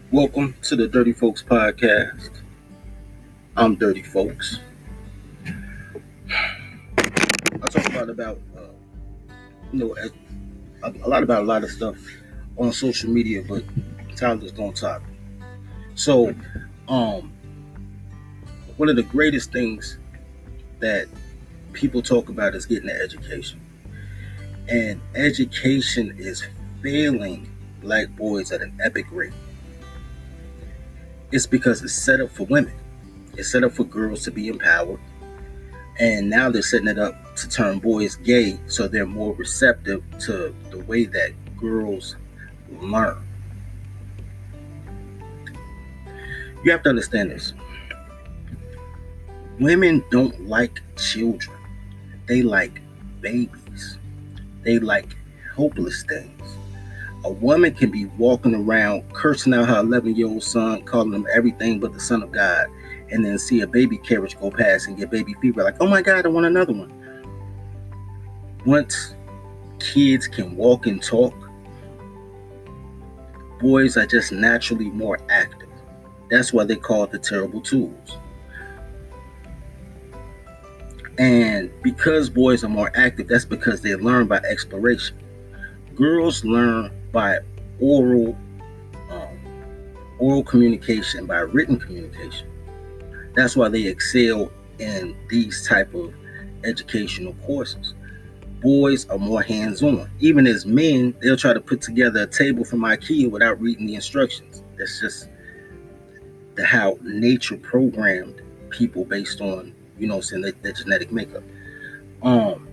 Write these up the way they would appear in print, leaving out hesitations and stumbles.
Welcome to the Dirty Folks Podcast. I'm Dirty Folks. I talk a lot about a lot of stuff on social media, but Tyler's on top. So, um, one of the greatest things that people talk about is getting an education, and education is failing black boys at an epic rate. It's because it's set up for women. It's set up for girls to be empowered. And now they're setting it up to turn boys gay so they're more receptive to the way that girls learn. You have to understand this. Women don't like children, they like babies, they like helpless things. A woman can be walking around cursing out her 11-year-old son, calling him everything but the son of God, and then see a baby carriage go past and get baby fever, like, oh my God, I want another one. Once kids can walk and talk, boys are just naturally more active. That's why they call it the terrible twos. And because boys are more active, that's because they learn by exploration. Girls learn by oral um, oral communication, by written communication. That's why they excel in these type of educational courses. Boys are more hands-on. Even as men, they'll try to put together a table from IKEA without reading the instructions. That's just how nature programmed people based on, saying their genetic makeup. Um,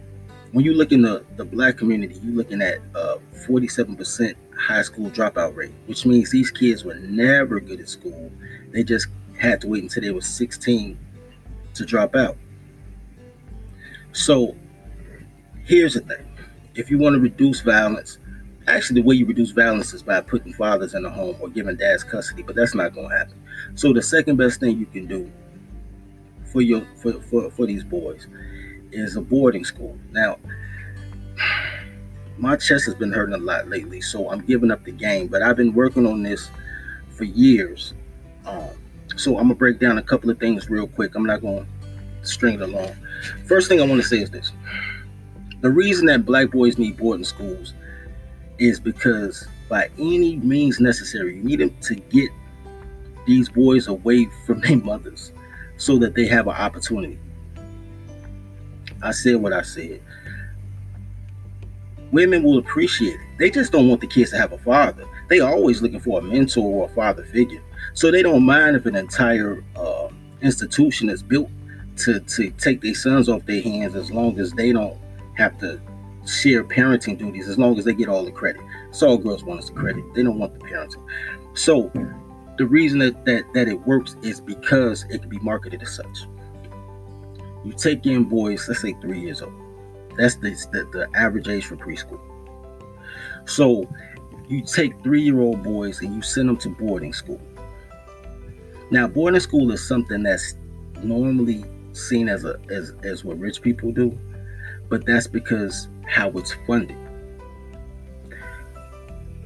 when you look in the black community, you're looking at 47% high school dropout rate, which means these kids were never good at school. They just had to wait until they were 16 to drop out. So here's the thing. If you want to reduce violence, actually the way you reduce violence is by putting fathers in the home or giving dads custody, but that's not going to happen. So the second best thing you can do for these boys is a boarding school. Now, my chest has been hurting a lot lately, so I'm giving up the game, but I've been working on this for years. Um, so I'm going to break down a couple of things real quick. I'm not going to string it along. First thing I want to say is this. The reason that black boys need boarding schools is because by any means necessary, you need them to get these boys away from their mothers so that they have an opportunity. I said what I said. Women will appreciate it. They just don't want the kids to have a father. They are always looking for a mentor or a father figure. So they don't mind if an entire institution is built to take their sons off their hands, as long as they don't have to share parenting duties, as long as they get all the credit. So all girls want is the credit. They don't want the parenting. So the reason that it works is because it can be marketed as such. You take in boys, let's say 3 years old. That's the average age for preschool. So you take 3-year-old boys and you send them to boarding school. Now, boarding school is something that's normally seen as what rich people do, but that's because how it's funded.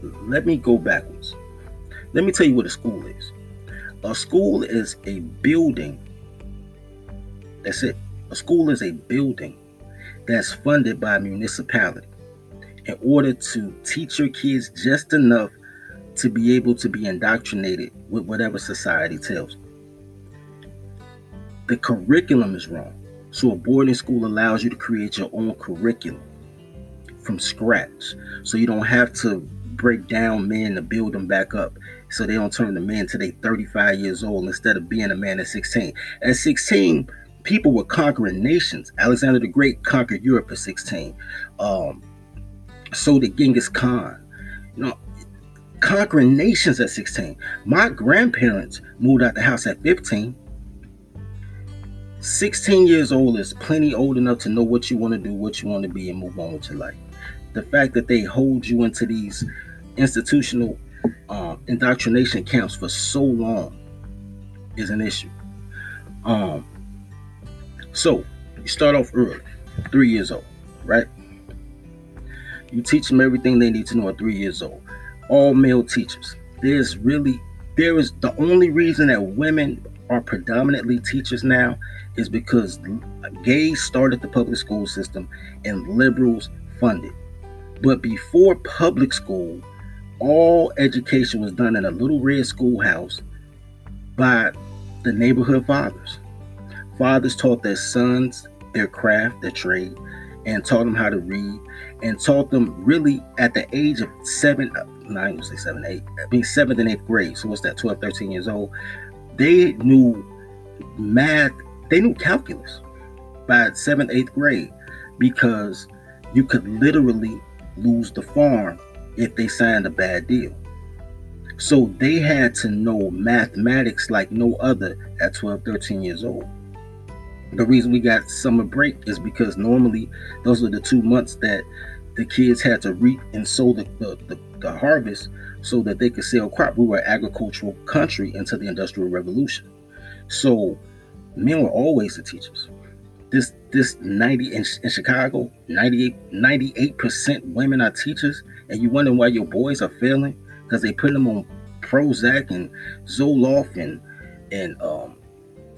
Let me go backwards. Let me tell you what a school is. A school is a building. That's it. A school is a building that's funded by a municipality in order to teach your kids just enough to be able to be indoctrinated with whatever society tells them. The curriculum is wrong. So a boarding school allows you to create your own curriculum from scratch. So you don't have to break down men to build them back up, so they don't turn the men till they 35 years old instead of being a man at 16. At 16, people were conquering nations. Alexander the Great conquered Europe at 16. So did Genghis Khan. Conquering nations at 16. My grandparents moved out the house at 15. 16 years old is plenty old enough to know what you want to do, what you want to be, and move on with your life. The fact that they hold you into these institutional indoctrination camps for so long is an issue. So you start off early, 3 years old, right? You teach them everything they need to know at 3 years old. All male teachers. There's really There is the only reason that women are predominantly teachers now is because gays started the public school system and liberals funded. But before public school, all education was done in a little red schoolhouse by the neighborhood fathers. Fathers taught their sons their craft, their trade, and taught them how to read, and taught them really at the age of seven, not even say seven, eight, I mean seventh and eighth grade. So what's that, 12, 13 years old? They knew math, they knew calculus by seventh, eighth grade, because you could literally lose the farm if they signed a bad deal. So they had to know mathematics like no other at 12, 13 years old. The reason we got summer break is because normally those are the 2 months that the kids had to reap and sow the harvest so that they could sell crop. We were an agricultural country until the Industrial Revolution. So men were always the teachers. This 90 in Chicago, 98% women are teachers, and you wonder why your boys are failing because they put them on Prozac and Zoloft and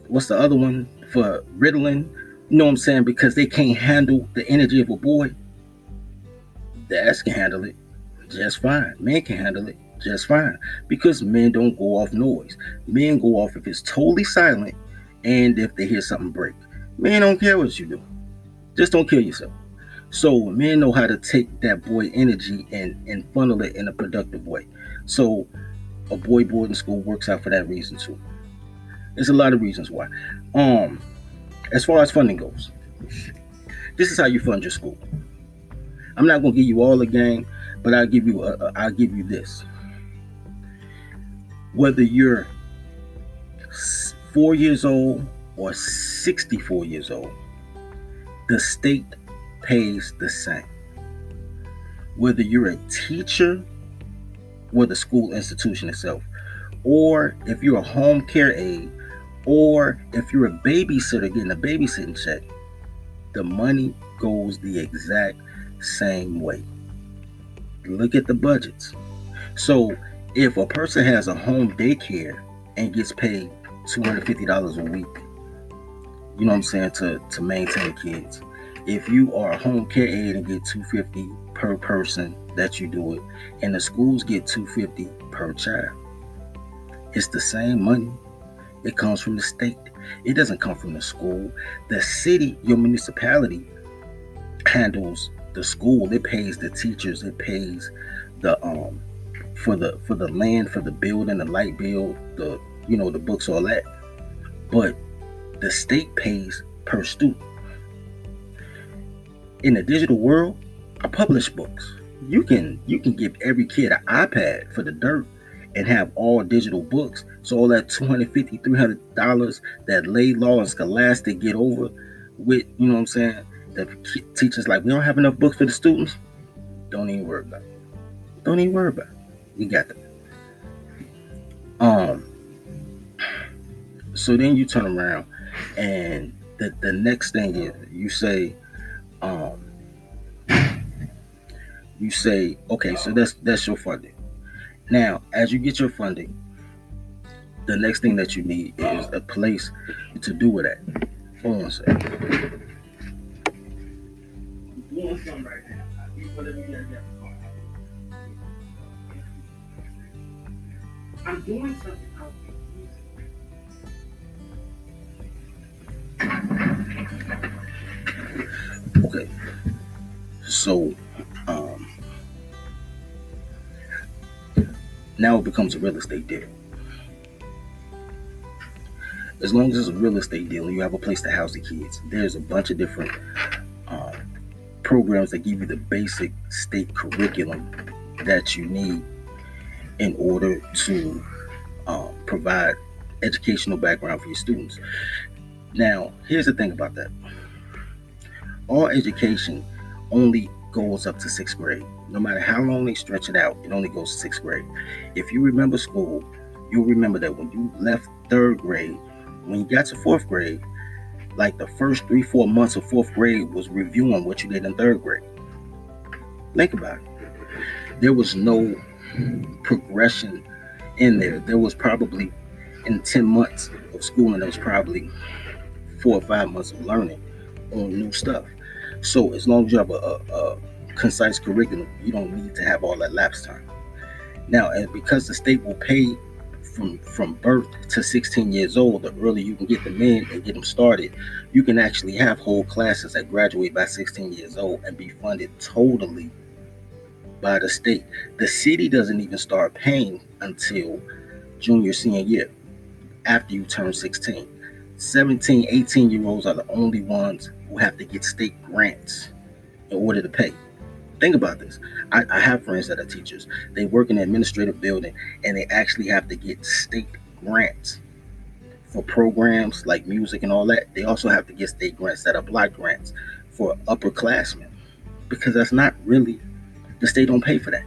what's the other one for Ritalin? You know what I'm saying? Because they can't handle the energy of a boy. The ass can handle it just fine. Men can handle it just fine because men don't go off noise. Men go off if it's totally silent and if they hear something break. Men don't care what you do. Just don't kill yourself. So men know how to take that boy energy and funnel it in a productive way. So a boy boarding school works out for that reason too. There's a lot of reasons why. As far as funding goes, this is how you fund your school. I'm not gonna give you all the game, but I'll give you this. Whether you're 4 years old or 64 years old, the state pays the same. Whether you're a teacher or the school institution itself, or if you're a home care aide, or if you're a babysitter getting a babysitting check, the money goes the exact same way. Look at the budgets. So if a person has a home daycare and gets paid $250 a week, you know what I'm saying, to maintain kids. If you are a home care aide and get $250 per person that you do it, and the schools get $250 per child, it's the same money. It comes from the state. It doesn't come from the school. The city, your municipality, handles the school. It pays the teachers. It pays the for the land, for the building, the light bill, the books, all that. But the state pays per student. In the digital world, I publish books. You can give every kid an iPad for the dirt and have all digital books. So all that $250, $300 that Laidlaw and Scholastic get over with, you know what I'm saying, that teachers like, we don't have enough books for the students. Don't even worry about it. Don't even worry about it. We got that. So then you turn around and the next thing is you say, okay, so that's your funding. Now, as you get your funding, the next thing that you need is a place to do it at. Hold on a second. I'm doing something right now. I'm doing something. Okay. So, now it becomes a real estate deal. As long as it's a real estate deal and you have a place to house the kids, there's a bunch of different programs that give you the basic state curriculum that you need in order to provide educational background for your students. Now, here's the thing about that. All education only goes up to 6th grade. No matter how long they stretch it out, it only goes to 6th grade. If you remember school, you'll remember that when you left 3rd grade, when you got to 4th grade, like the first 3-4 months of 4th grade was reviewing what you did in 3rd grade. Think about it. There was no progression in there. There was probably in 10 months of schooling, there was probably 4 or 5 months of learning on new stuff. So as long as you have a concise curriculum, you don't need to have all that lapse time. Now, and because the state will pay from birth to 16 years old, the earlier you can get them in and get them started, you can actually have whole classes that graduate by 16 years old and be funded totally by the state. The city doesn't even start paying until junior, senior year, after you turn 16. 17, 18-year olds are the only ones who have to get state grants in order to pay. Think about this. I have friends that are teachers. They work in an administrative building and they actually have to get state grants for programs like music and all that. They also have to get state grants that are block grants for upperclassmen because that's not really, the state don't pay for that.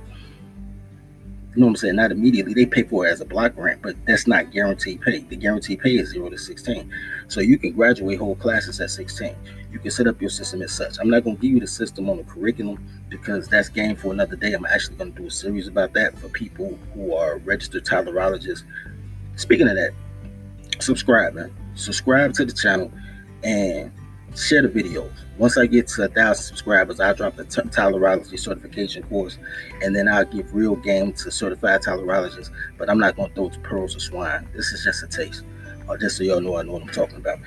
You know what I'm saying? Not immediately. They pay for it as a block grant, but that's not guaranteed pay. The guaranteed pay is 0 to 16. So you can graduate whole classes at 16. You can set up your system as such. I'm not going to give you the system on the curriculum because that's game for another day. I'm actually going to do a series about that for people who are registered tolerologists. Speaking of that, subscribe, man. Subscribe to the channel and share the videos. Once I get to 1,000 subscribers, I'll drop the tolerology certification course, and then I'll give real game to certified tolerologists. But I'm not going to throw the pearls of swine. This is just a taste, just so y'all know I know what I'm talking about.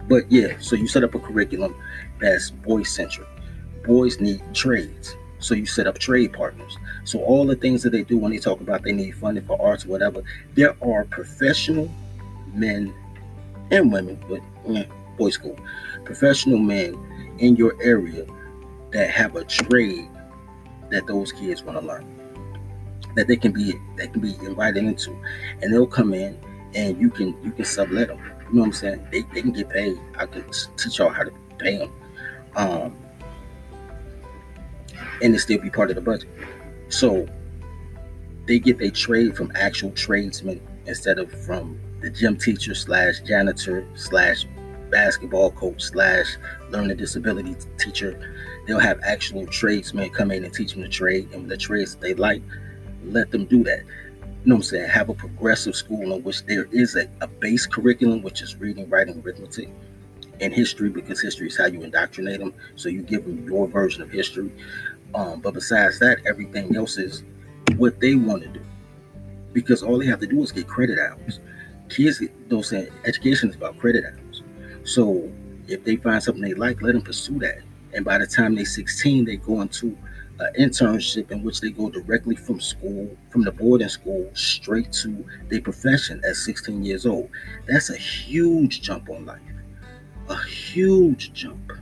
But yeah, so you set up a curriculum that's boy-centric. Boys need trades, so you set up trade partners. So all the things that they do when they talk about they need funding for arts or whatever, there are professional men and women, but boys school, professional men in your area that have a trade that those kids want to learn, that they can be invited into, and they'll come in and you can sublet them. You know what I'm saying? They can get paid. I can teach y'all how to pay them, and it still be part of the budget. So they get their trade from actual tradesmen instead of from the gym teacher / janitor / basketball coach / learning disability teacher. They'll have actual tradesmen come in and teach them the trade, and the trades that they like, let them do that. You know what I'm saying? Have a progressive school in which there is a base curriculum, which is reading, writing, arithmetic, and history, because history is how you indoctrinate them. So you give them your version of history. But besides that, everything else is what they want to do, because all they have to do is get credit hours. Kids don't say education is about credit hours. So if they find something they like, let them pursue that. And by the time they're 16, they go into an internship in which they go directly from school, from the boarding school, straight to their profession at 16 years old. That's a huge jump on life. A huge jump.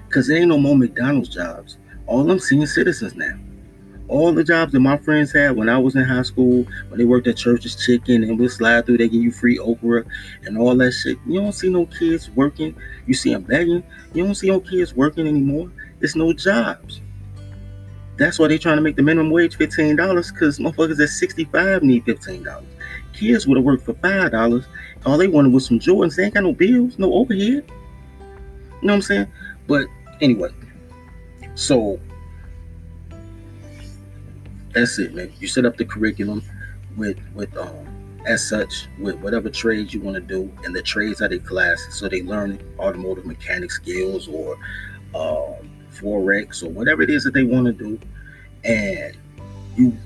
Because there ain't no more McDonald's jobs. All I'm seeing citizens now. All the jobs that my friends had when I was in high school, when they worked at Church's Chicken and we slide through, they give you free okra and all that shit. You don't see no kids working. You see them begging. You don't see no kids working anymore. There's no jobs. That's why they're trying to make the minimum wage $15, because motherfuckers at 65 need $15. Kids would have worked for $5. All they wanted was some Jordans. They ain't got no bills, no overhead. You know what I'm saying? But anyway, so that's it, man. You set up the curriculum with as such, with whatever trades you want to do, and the trades are their classes. So they learn automotive mechanic skills or Forex or whatever it is that they want to do, and you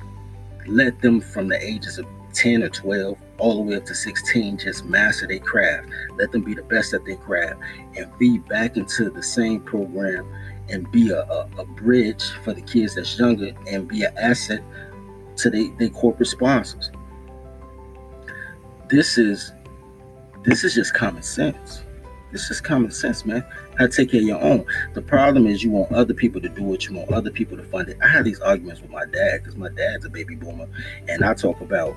let them from the ages of 10 or 12 all the way up to 16 just master their craft. Let them be the best at their craft and feed back into the same program and be a bridge for the kids that's younger and be an asset to their corporate sponsors. This is just common sense. This is common sense, man. How to take care of your own. The problem is you want other people to do it. You want other people to fund it. I had these arguments with my dad because my dad's a baby boomer, and I talk about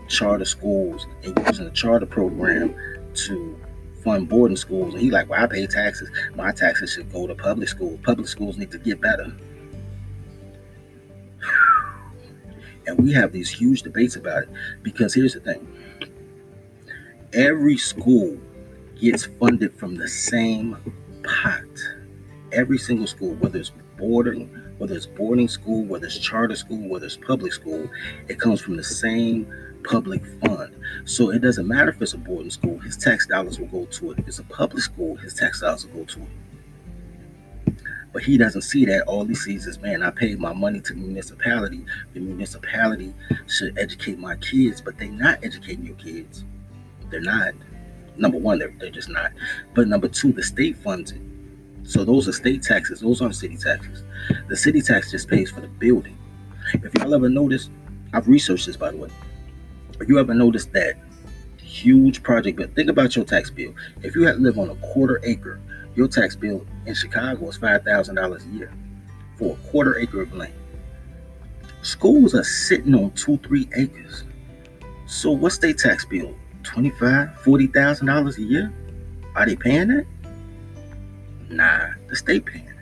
charter schools and using the charter program to fund boarding schools. And he like, well, I pay taxes. My taxes should go to public schools. Public schools need to get better. And we have these huge debates about it because here's the thing. Every school gets funded from the same pot. Every single school, whether it's whether it's boarding school, whether it's charter school, whether it's public school, it comes from the same public fund. So it doesn't matter if it's a boarding school, his tax dollars will go to it. If it's a public school, his tax dollars will go to it. But he doesn't see that. All he sees is, man, I paid my money to the municipality. The municipality should educate my kids, but they're not educating your kids. They're not. Number one, they're just not. But number two, the state funds it. So those are state taxes. Those aren't city taxes. The city tax just pays for the building. If y'all ever noticed, I've researched this, by the way. If you ever noticed that huge project, but think about your tax bill. If you had to live on a quarter acre, your tax bill in Chicago is $5,000 a year for a quarter acre of land. Schools are sitting on 2-3 acres. So what's their tax bill? $25,000-$40,000 a year? Are they paying that? Nah, the state paying it.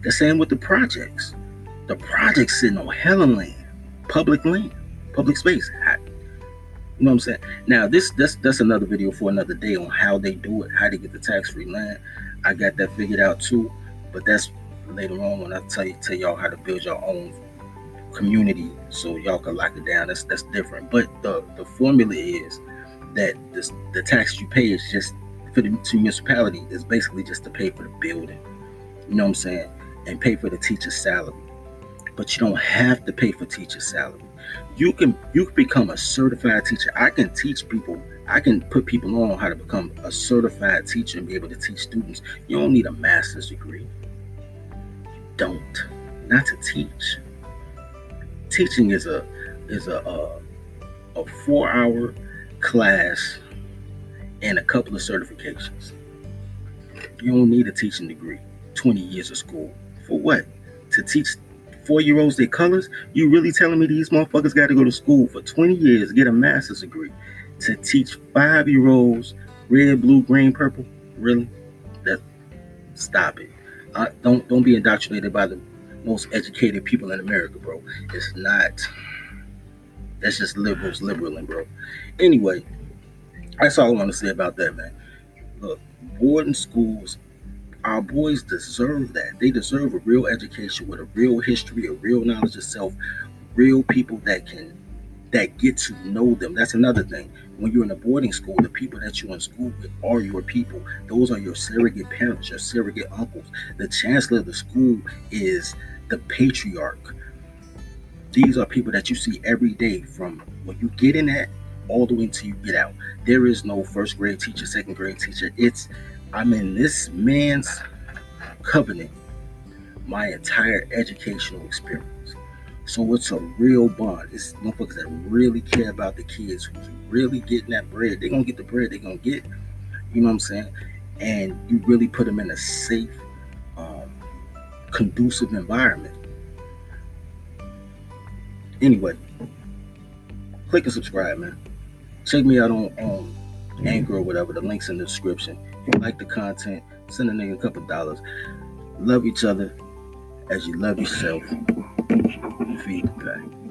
The same with the projects. The projects sitting on hella land, public space. You know what I'm saying? Now, that's another video for another day on how they do it, how they get the tax-free land. I got that figured out too, but that's later on when I tell y'all how to build your own community so y'all can lock it down. That's different. But the formula is that the tax you pay is just for the municipality is basically just to pay for the building. You know what I'm saying? And pay for the teacher's salary. But you don't have to pay for teacher's salary. You can become a certified teacher. I can teach people. I can put people on how to become a certified teacher and be able to teach students. You don't need a master's degree. You don't. Not to teach. Teaching is a 4-hour class and a couple of certifications. You don't need a teaching degree. 20 years of school. For what? To teach 4-year-olds their colors? You really telling me these motherfuckers got to go to school for 20 years, get a master's degree to teach 5-year-olds red, blue, green, purple? Really? Stop it. Don't be indoctrinated by the most educated people in America, bro. It's not. That's just liberals liberaling, bro. Anyway, that's all I want to say about that, man. Look, boarding schools, our boys deserve that. They deserve a real education with a real history, a real knowledge of self, real people that get to know them. That's another thing. When you're in a boarding school, the people that you're in school with are your people. Those are your surrogate parents, your surrogate uncles. The chancellor of the school is the patriarch. These are people that you see every day from when you get in that all the way until you get out. There is no first grade teacher, second grade teacher. I'm in this man's covenant my entire educational experience. So it's a real bond. It's motherfuckers that really care about the kids, who's really getting that bread. They're going to get the bread they're going to get. You know what I'm saying? And you really put them in a safe, conducive environment. Anyway, click and subscribe, man. Check me out on Anchor or whatever. The link's in the description. If you like the content, send a nigga a couple dollars. Love each other as you love yourself. Feed the pack.